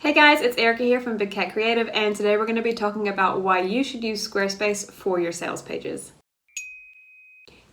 Hey guys, it's Erica here from Big Cat Creative, and today we're going to be talking about why you should use Squarespace for your sales pages.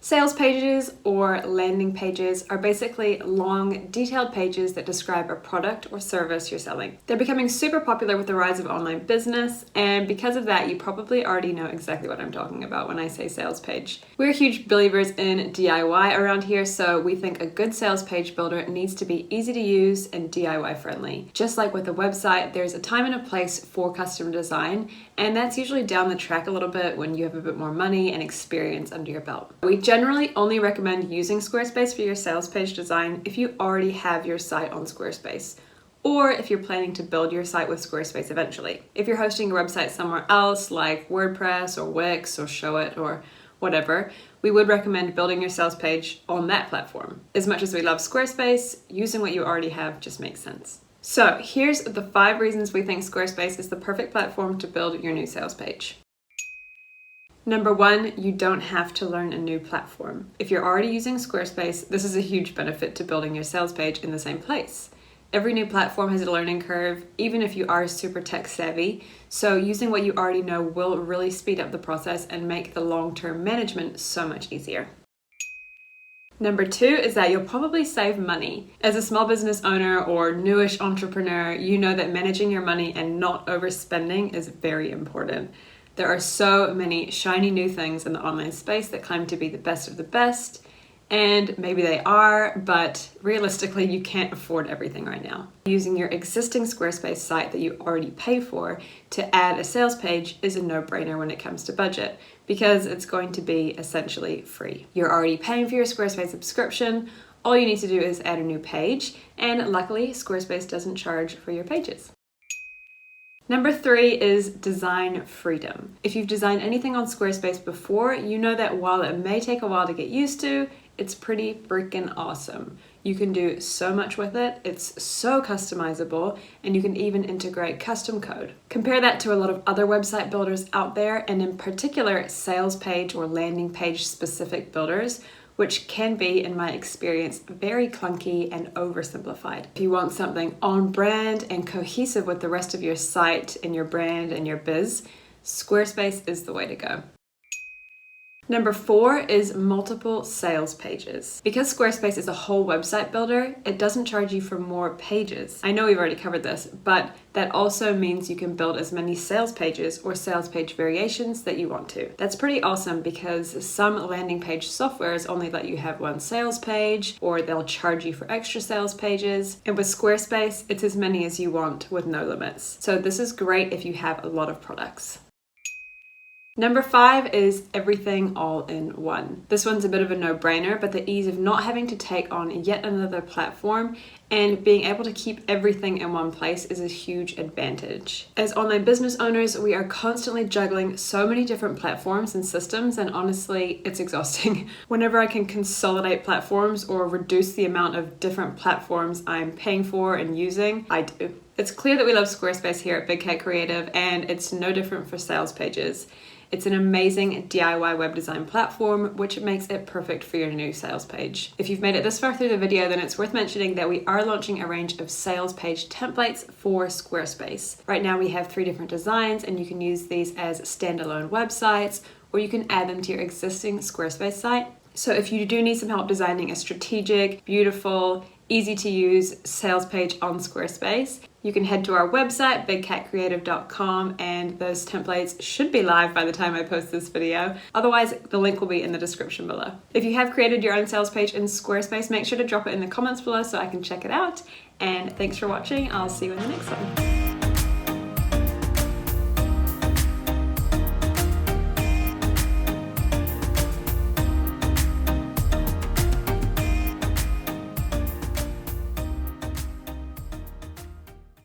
Sales pages or landing pages are basically long, detailed pages that describe a product or service you're selling. They're becoming super popular with the rise of online business, and because of that, you probably already know exactly what I'm talking about when I say sales page. We're huge believers in DIY around here, so we think a good sales page builder needs to be easy to use and DIY friendly. Just like with a website, there's a time and a place for custom design, and that's usually down the track a little bit when you have a bit more money and experience under your belt. We generally only recommend using Squarespace for your sales page design if you already have your site on Squarespace, or if you're planning to build your site with Squarespace eventually. If you're hosting your website somewhere else like WordPress or Wix or Showit or whatever, we would recommend building your sales page on that platform. As much as we love Squarespace, using what you already have just makes sense. So here's the 5 reasons we think Squarespace is the perfect platform to build your new sales page. Number 1, you don't have to learn a new platform. If you're already using Squarespace, this is a huge benefit to building your sales page in the same place. Every new platform has a learning curve, even if you are super tech savvy, so using what you already know will really speed up the process and make the long-term management so much easier. Number 2 is that you'll probably save money. As a small business owner or newish entrepreneur, you know that managing your money and not overspending is very important. There are so many shiny new things in the online space that claim to be the best of the best, and maybe they are, but realistically you can't afford everything right now. Using your existing Squarespace site that you already pay for to add a sales page is a no-brainer when it comes to budget, because it's going to be essentially free. You're already paying for your Squarespace subscription. All you need to do is add a new page, and luckily Squarespace doesn't charge for your pages. Number 3 is design freedom. If you've designed anything on Squarespace before, you know that while it may take a while to get used to, it's pretty freaking awesome. You can do so much with it, it's so customizable, and you can even integrate custom code. Compare that to a lot of other website builders out there, and in particular, sales page or landing page specific builders, which can be, in my experience, very clunky and oversimplified. If you want something on brand and cohesive with the rest of your site and your brand and your biz, Squarespace is the way to go. Number 4 is multiple sales pages. Because Squarespace is a whole website builder, it doesn't charge you for more pages. I know we've already covered this, but that also means you can build as many sales pages or sales page variations that you want to. That's pretty awesome because some landing page softwares only let you have one sales page, or they'll charge you for extra sales pages. And with Squarespace, it's as many as you want with no limits. So this is great if you have a lot of products. Number 5 is everything all in one. This one's a bit of a no-brainer, but the ease of not having to take on yet another platform and being able to keep everything in one place is a huge advantage. As online business owners, we are constantly juggling so many different platforms and systems, and honestly, it's exhausting. Whenever I can consolidate platforms or reduce the amount of different platforms I'm paying for and using, I do. It's clear that we love Squarespace here at Big Cat Creative, and it's no different for sales pages. It's an amazing DIY web design platform, which makes it perfect for your new sales page. If you've made it this far through the video, then it's worth mentioning that we are launching a range of sales page templates for Squarespace. Right now we have 3 different designs, and you can use these as standalone websites, or you can add them to your existing Squarespace site. So if you do need some help designing a strategic, beautiful, easy to use sales page on Squarespace, you can head to our website, bigcatcreative.com, and those templates should be live by the time I post this video. Otherwise, the link will be in the description below. If you have created your own sales page in Squarespace, make sure to drop it in the comments below so I can check it out. And thanks for watching. I'll see you in the next one.